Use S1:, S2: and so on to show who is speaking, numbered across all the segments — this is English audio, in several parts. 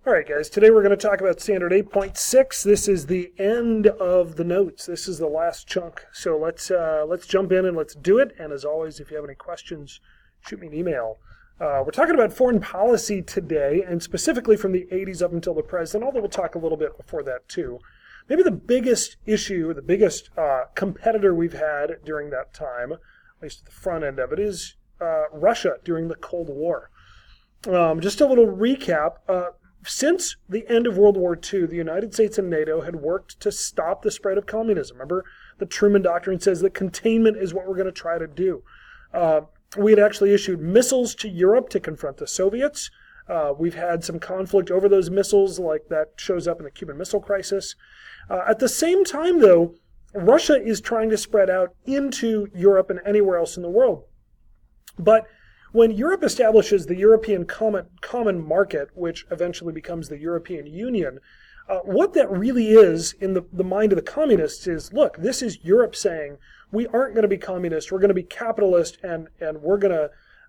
S1: All right, guys, today we're going to talk about Standard 8.6. This is the end of the notes. This is the last chunk. So let's jump in and let's do it. And as always, if you have any questions, shoot me an email. We're talking about foreign policy today, and specifically from the 80s up until the present, although we'll talk a little bit before that too. Maybe the biggest issue, the biggest competitor we've had during that time, at least at the front end of it, is Russia during the Cold War. Just a little recap. Since the end of World War II, the United States and NATO had worked to stop the spread of communism. Remember, the Truman Doctrine says that containment is what we're going to try to do. We had actually issued missiles to Europe to confront the Soviets. We've had some conflict over those missiles, like that shows up in the Cuban Missile Crisis. At the same time, though, Russia is trying to spread out into Europe and anywhere else in the world. But when Europe establishes the European Common Market, which eventually becomes the European Union, what that really is in the mind of the communists is, look, this is Europe saying, we aren't going to be communist, we're going to be capitalist, and we're going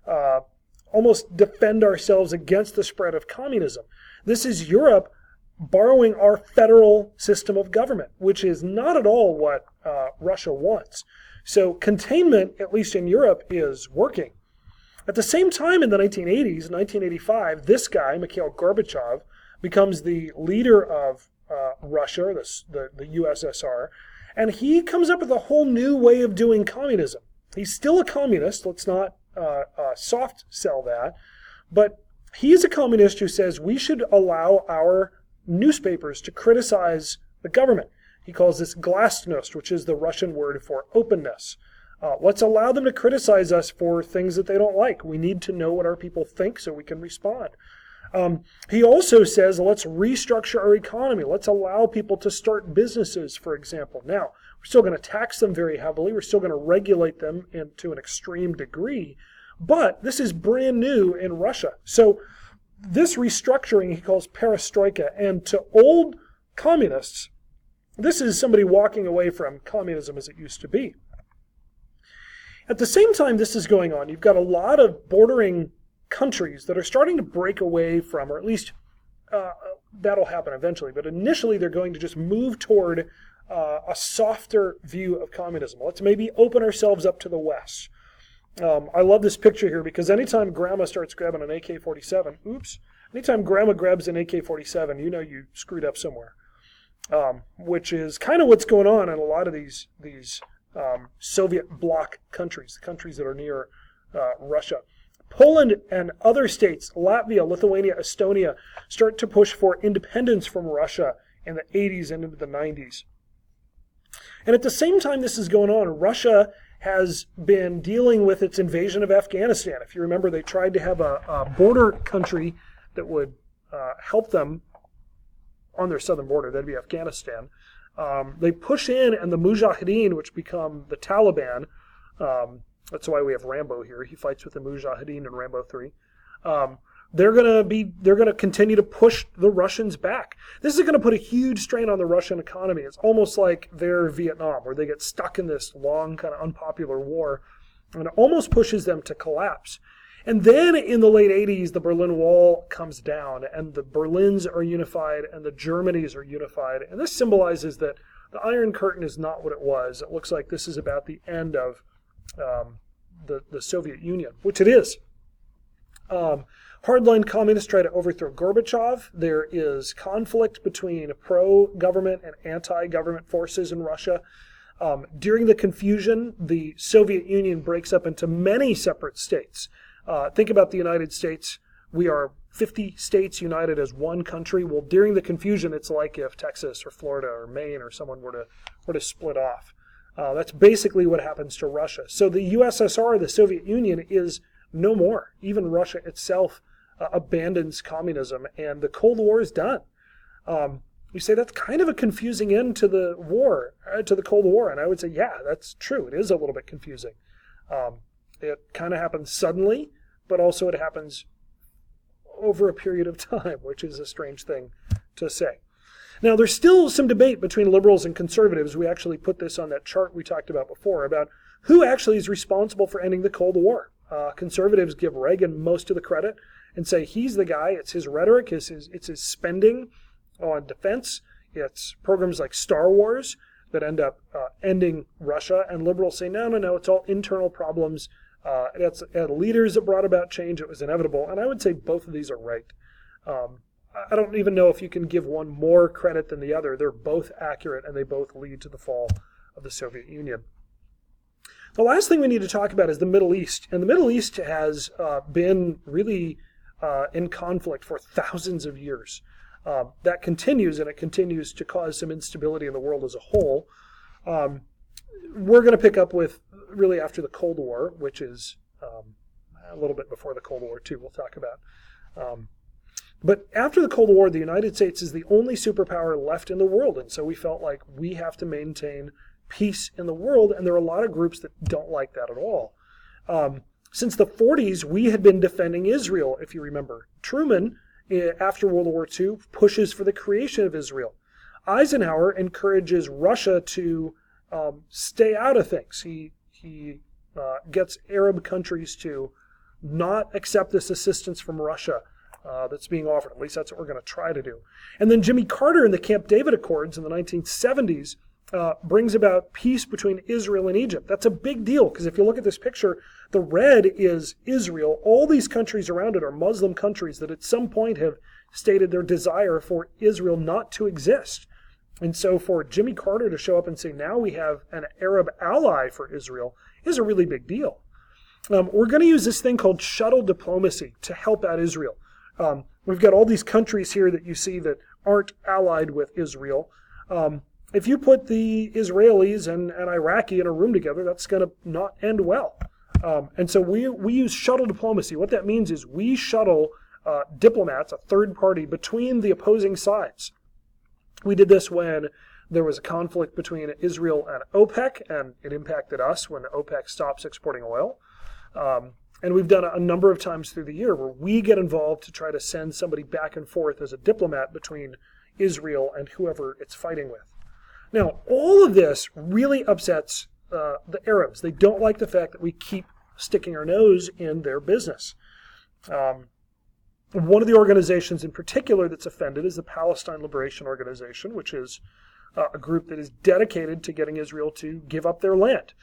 S1: to almost defend ourselves against the spread of communism. This is Europe borrowing our federal system of government, which is not at all what Russia wants. So containment, at least in Europe, is working. At the same time, in the 1980s, 1985, this guy, Mikhail Gorbachev, becomes the leader of Russia, the USSR, and he comes up with a whole new way of doing communism. He's still a communist, let's not soft sell that, but he's a communist who says we should allow our newspapers to criticize the government. He calls this glasnost, which is the Russian word for openness. Let's allow them to criticize us for things that they don't like. We need to know what our people think so we can respond. He also says, let's restructure our economy. Let's allow people to start businesses, for example. Now, we're still going to tax them very heavily. We're still going to regulate them to an extreme degree. But this is brand new in Russia. So this restructuring he calls perestroika. And to old communists, this is somebody walking away from communism as it used to be. At the same time this is going on, you've got a lot of bordering countries that are starting to break away from, or at least that'll happen eventually, but initially they're going to just move toward a softer view of communism. Let's maybe open ourselves up to the West. I love this picture here because anytime Grandma starts grabbing an AK-47, anytime Grandma grabs an AK-47, you know you screwed up somewhere, which is kind of what's going on in a lot of these Soviet bloc countries, the countries that are near Russia. Poland and other states, Latvia, Lithuania, Estonia, start to push for independence from Russia in the 80s and into the 90s. And at the same time this is going on, Russia has been dealing with its invasion of Afghanistan. If you remember, they tried to have a border country that would help them on their southern border. That'd be Afghanistan. They push in, and the Mujahideen, which become the Taliban, that's why we have Rambo here. He fights with the Mujahideen in Rambo 3. They're going to continue to push the Russians back. This is going to put a huge strain on the Russian economy. It's almost like their Vietnam, where they get stuck in this long, kind of unpopular war, and it almost pushes them to collapse. And then in the late 80s, the Berlin Wall comes down, and the Berlins are unified, and the Germanys are unified. And this symbolizes that the Iron Curtain is not what it was. It looks like this is about the end of the Soviet Union, which it is. Hardline communists try to overthrow Gorbachev. There is conflict between pro-government and anti-government forces in Russia. During the confusion, the Soviet Union breaks up into many separate states. Think about the United States. We are 50 states united as one country. Well, during the confusion, it's like if Texas or Florida or Maine or someone were to split off. That's basically what happens to Russia. So the USSR, the Soviet Union, is no more. Even Russia itself abandons communism, and the Cold War is done. You say that's kind of a confusing end to the war, to the Cold War, and I would say, yeah, that's true. It is a little bit confusing. It kind of happens suddenly, but also it happens over a period of time, which is a strange thing to say. Now, there's still some debate between liberals and conservatives. We actually put this on that chart we talked about before about who actually is responsible for ending the Cold War. Conservatives give Reagan most of the credit, and say he's the guy. It's his rhetoric, it's his spending on defense. It's programs like Star Wars that end up ending Russia, and liberals say, no, it's all internal problems. It's leaders that brought about change. It was inevitable. And I would say both of these are right. I don't even know if you can give one more credit than the other. They're both accurate, and they both lead to the fall of the Soviet Union. The last thing we need to talk about is the Middle East. And the Middle East has been really in conflict for thousands of years. That continues, and it continues to cause some instability in the world as a whole. We're going to pick up with really after the Cold War, which is a little bit before the Cold War, too, we'll talk about. But after the Cold War, the United States is the only superpower left in the world, and so we felt like we have to maintain peace in the world, and there are a lot of groups that don't like that at all. Since the 40s, we had been defending Israel, if you remember. Truman, after World War II, pushes for the creation of Israel. Eisenhower encourages Russia to stay out of things. He gets Arab countries to not accept this assistance from Russia that's being offered. At least that's what we're going to try to do. And then Jimmy Carter in the Camp David Accords in the 1970s brings about peace between Israel and Egypt. That's a big deal, because if you look at this picture, the red is Israel. All these countries around it are Muslim countries that at some point have stated their desire for Israel not to exist. And so for Jimmy Carter to show up and say, now we have an Arab ally for Israel, is a really big deal. We're going to use this thing called shuttle diplomacy to help out Israel. We've got all these countries here that you see that aren't allied with Israel. If you put the Israelis and Iraqi in a room together, that's going to not end well. And so we use shuttle diplomacy. What that means is we shuttle diplomats, a third party, between the opposing sides. We did this when there was a conflict between Israel and OPEC, and it impacted us when OPEC stops exporting oil. And we've done it a number of times through the year where we get involved to try to send somebody back and forth as a diplomat between Israel and whoever it's fighting with. Now, all of this really upsets the Arabs. They don't like the fact that we keep sticking our nose in their business. One of the organizations in particular that's offended is the Palestine Liberation Organization, which is a group that is dedicated to getting Israel to give up their land.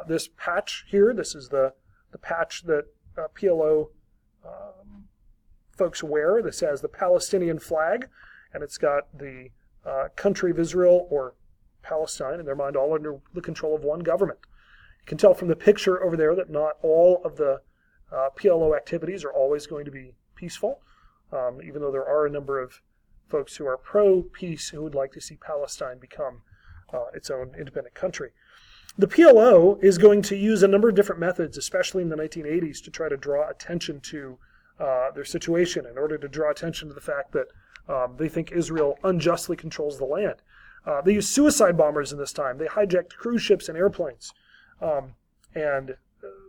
S1: This patch here, this is the patch that PLO folks wear. This has the Palestinian flag, and it's got the country of Israel, or Palestine, in their mind, all under the control of one government. You can tell from the picture over there that not all of the PLO activities are always going to be peaceful, even though there are a number of folks who are pro-peace who would like to see Palestine become its own independent country. The PLO is going to use a number of different methods, especially in the 1980s, to try to draw attention to their situation, in order to draw attention to the fact that they think Israel unjustly controls the land. They used suicide bombers in this time. They hijacked cruise ships and airplanes. And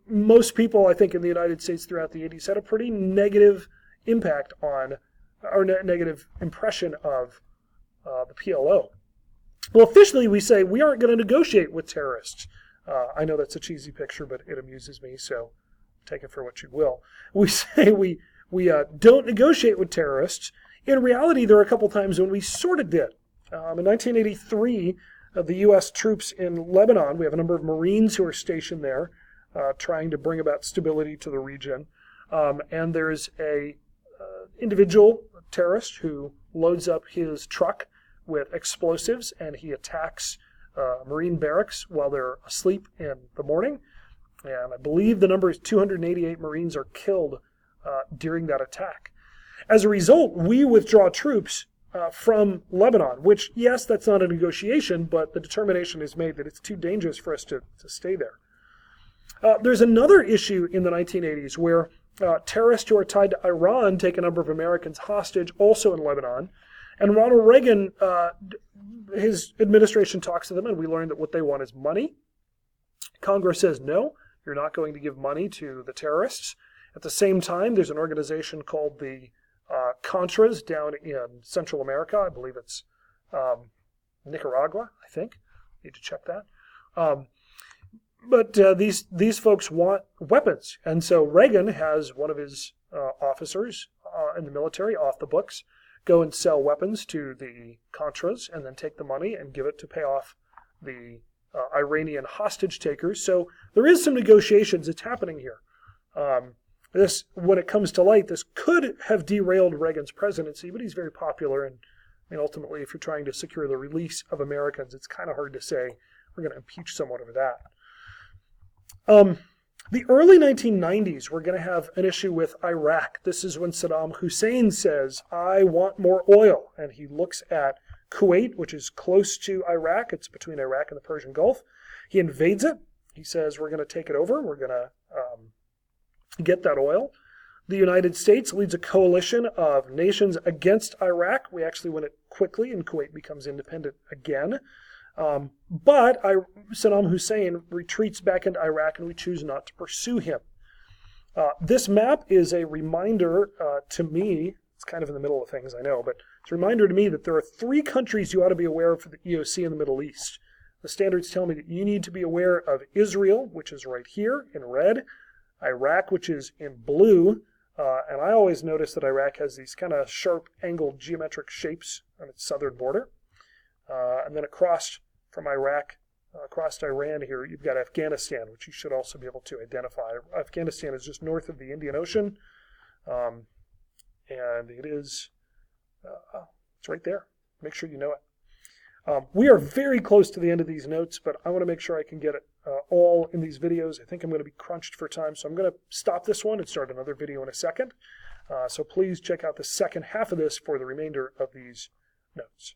S1: most people, I think, in the United States throughout the 80s had a pretty negative impact on, or negative impression of the PLO. Well, officially we say we aren't going to negotiate with terrorists. I know that's a cheesy picture, but it amuses me, so take it for what you will. We say we don't negotiate with terrorists. In reality, there are a couple times when we sort of did. In 1983, the U.S. troops in Lebanon, we have a number of Marines who are stationed there, trying to bring about stability to the region. And there's a individual terrorist who loads up his truck with explosives, and he attacks Marine barracks while they're asleep in the morning. And I believe the number is 288 Marines are killed during that attack. As a result, we withdraw troops from Lebanon, which, yes, that's not a negotiation, but the determination is made that it's too dangerous for us to stay there. There's another issue in the 1980s where terrorists who are tied to Iran take a number of Americans hostage, also in Lebanon. And Ronald Reagan, his administration talks to them, and we learn that what they want is money. Congress says, no, you're not going to give money to the terrorists. At the same time, there's an organization called the Contras down in Central America. I believe it's Nicaragua, I think. Need to check that. But these folks want weapons. And so Reagan has one of his officers in the military off the books, go and sell weapons to the Contras, and then take the money and give it to pay off the Iranian hostage takers. So there is some negotiations that's happening here. This, when it comes to light, this could have derailed Reagan's presidency, but he's very popular, and I mean, ultimately, if you're trying to secure the release of Americans, it's kind of hard to say we're going to impeach someone over that. The early 1990s, we're going to have an issue with Iraq. This is when Saddam Hussein says, I want more oil. And he looks at Kuwait, which is close to Iraq. It's between Iraq and the Persian Gulf. He invades it. He says, we're going to take it over. We're going to get that oil. The United States leads a coalition of nations against Iraq. We actually win it quickly, and Kuwait becomes independent again. But Saddam Hussein retreats back into Iraq, and we choose not to pursue him. This map is a reminder to me, it's kind of in the middle of things, I know, but it's a reminder to me that there are 3 countries you ought to be aware of for the EOC in the Middle East. The standards tell me that you need to be aware of Israel, which is right here in red, Iraq, which is in blue, and I always notice that Iraq has these kind of sharp angled geometric shapes on its southern border. And then across from Iraq, across to Iran here, you've got Afghanistan, which you should also be able to identify. Afghanistan is just north of the Indian Ocean, and it is, it's right there. Make sure you know it. We are very close to the end of these notes, but I want to make sure I can get it all in these videos. I think I'm going to be crunched for time, so I'm going to stop this one and start another video in a second. So please check out the second half of this for the remainder of these notes.